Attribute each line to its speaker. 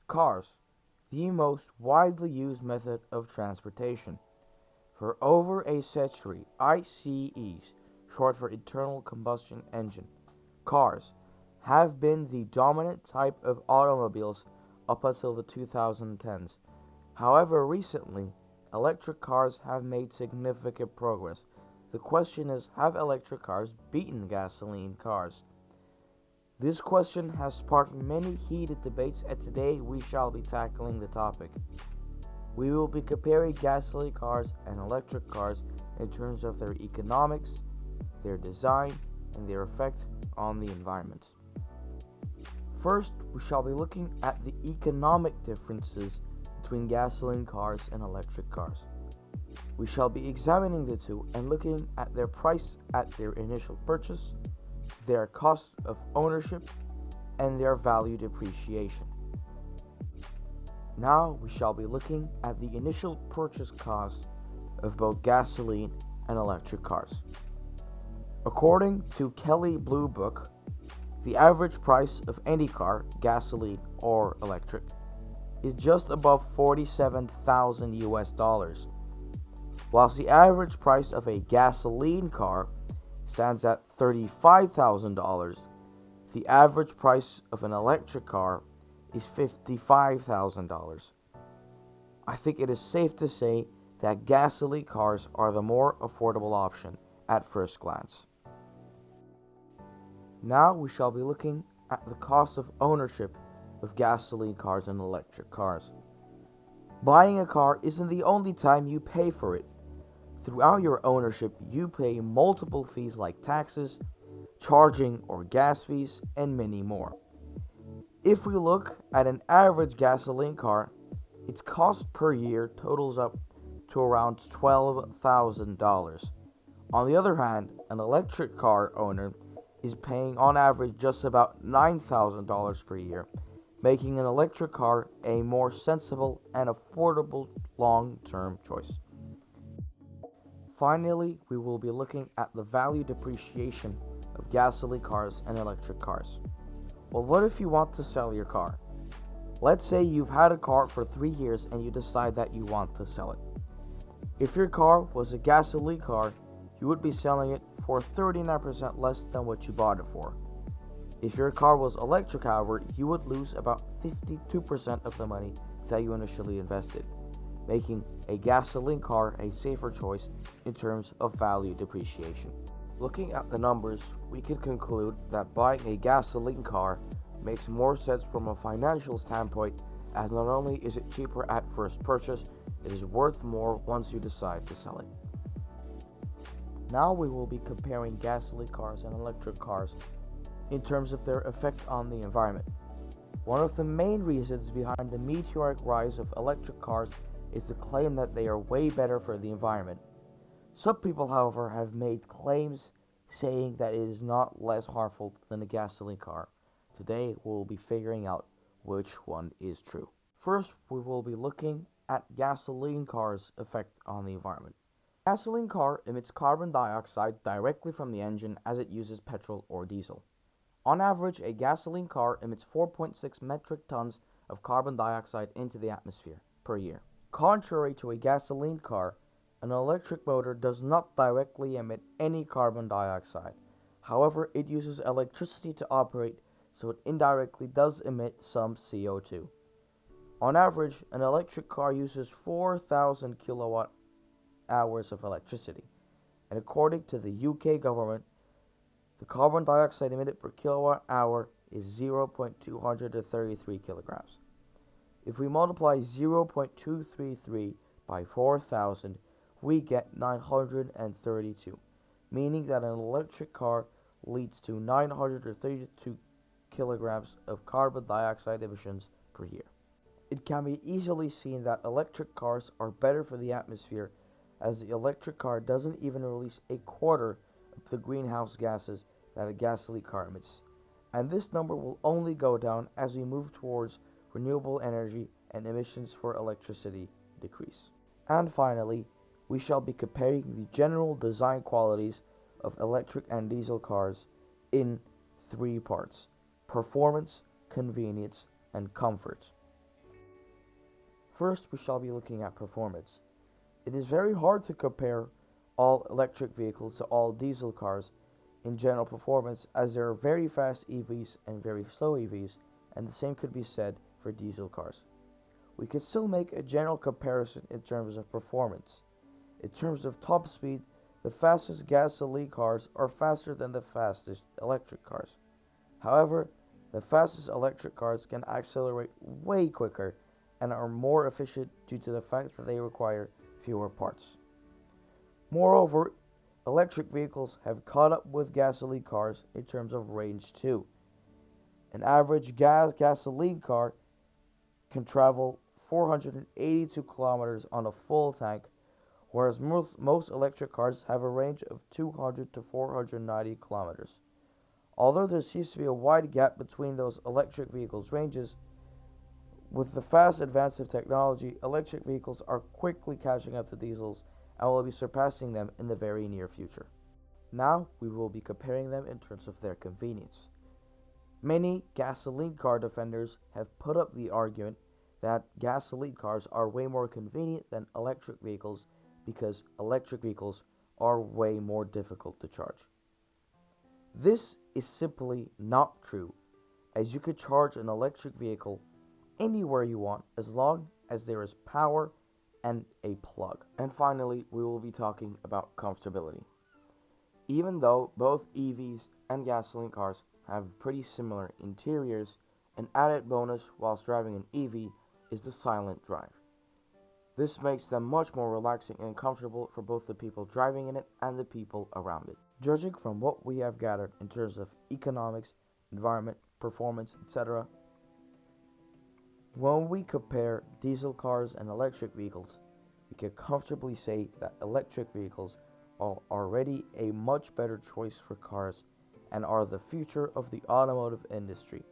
Speaker 1: Cars, the most widely used method of transportation. For over a century, ICEs, short for internal combustion engine, cars have been the dominant type of automobiles up until the 2010s. However, recently, electric cars have made significant progress. The question is, have electric cars beaten gasoline cars? This question has sparked many heated debates, and today we shall be tackling the topic. We will be comparing gasoline cars and electric cars in terms of their economics, their design, and their effect on the environment. First, we shall be looking at the economic differences between gasoline cars and electric cars. We shall be examining the two and looking at their price at their initial purchase, their cost of ownership, and their value depreciation. Now we shall be looking at the initial purchase cost of both gasoline and electric cars. According to Kelley Blue Book, the average price of any car, gasoline or electric, is just above 47,000 US dollars, whilst the average price of a gasoline car stands at $35,000. The average price of an electric car is $55,000. I think it is safe to say that gasoline cars are the more affordable option at first glance. Now we shall be looking at the cost of ownership of gasoline cars and electric cars. Buying a car isn't the only time you pay for it. Throughout your ownership, you pay multiple fees like taxes, charging or gas fees, and many more. If we look at an average gasoline car, its cost per year totals up to around $12,000. On the other hand, an electric car owner is paying on average just about $9,000 per year, making an electric car a more sensible and affordable long-term choice. Finally, we will be looking at the value depreciation of gasoline cars and electric cars. Well, what if you want to sell your car? Let's say you've had a car for 3 years and you decide that you want to sell it. If your car was a gasoline car, you would be selling it for 39% less than what you bought it for. If your car was electric, however, you would lose about 52% of the money that you initially invested, making a gasoline car a safer choice in terms of value depreciation. Looking at the numbers, we could conclude that buying a gasoline car makes more sense from a financial standpoint, as not only is it cheaper at first purchase, it is worth more once you decide to sell it. Now we will be comparing gasoline cars and electric cars in terms of their effect on the environment. One of the main reasons behind the meteoric rise of electric cars is the claim that they are way better for the environment. Some people, however, have made claims saying that it is not less harmful than a gasoline car. Today, we will be figuring out which one is true. First, we will be looking at gasoline cars' effect on the environment. A gasoline car emits carbon dioxide directly from the engine as it uses petrol or diesel. On average, a gasoline car emits 4.6 metric tons of carbon dioxide into the atmosphere per year. Contrary to a gasoline car, an electric motor does not directly emit any carbon dioxide. However, it uses electricity to operate, so it indirectly does emit some CO2. On average, an electric car uses 4,000 kilowatt hours of electricity, and according to the UK government, the carbon dioxide emitted per kilowatt hour is 0.233 kilograms. If we multiply 0.233 by 4,000, we get 932, meaning that an electric car leads to 932 kilograms of carbon dioxide emissions per year. It can be easily seen that electric cars are better for the atmosphere, as the electric car doesn't even release a quarter of the greenhouse gases that a gasoline car emits, and this number will only go down as we move towards renewable energy and emissions for electricity decrease. And finally, we shall be comparing the general design qualities of electric and diesel cars in 3 parts: performance, convenience, and comfort. First, we shall be looking at performance. It is very hard to compare all electric vehicles to all diesel cars in general performance, as there are very fast EVs and very slow EVs, and the same could be said for diesel cars. We could still make a general comparison in terms of performance. In terms of top speed, the fastest gasoline cars are faster than the fastest electric cars. However, the fastest electric cars can accelerate way quicker and are more efficient due to the fact that they require fewer parts. Moreover, electric vehicles have caught up with gasoline cars in terms of range too. An average gasoline car can travel 482 kilometers on a full tank, whereas most electric cars have a range of 200 to 490 kilometers. Although there seems to be a wide gap between those electric vehicles' ranges, with the fast advance of technology, electric vehicles are quickly catching up to diesels and will be surpassing them in the very near future. Now, we will be comparing them in terms of their convenience. Many gasoline car defenders have put up the argument that gasoline cars are way more convenient than electric vehicles because electric vehicles are way more difficult to charge. This is simply not true, as you could charge an electric vehicle anywhere you want as long as there is power and a plug. And finally, we will be talking about comfortability. Even though both EVs and gasoline cars have pretty similar interiors, an added bonus whilst driving an EV is the silent drive. This makes them much more relaxing and comfortable for both the people driving in it and the people around it. Judging from what we have gathered in terms of economics, environment, performance, etc., when we compare diesel cars and electric vehicles, we can comfortably say that electric vehicles are already a much better choice for cars and are the future of the automotive industry.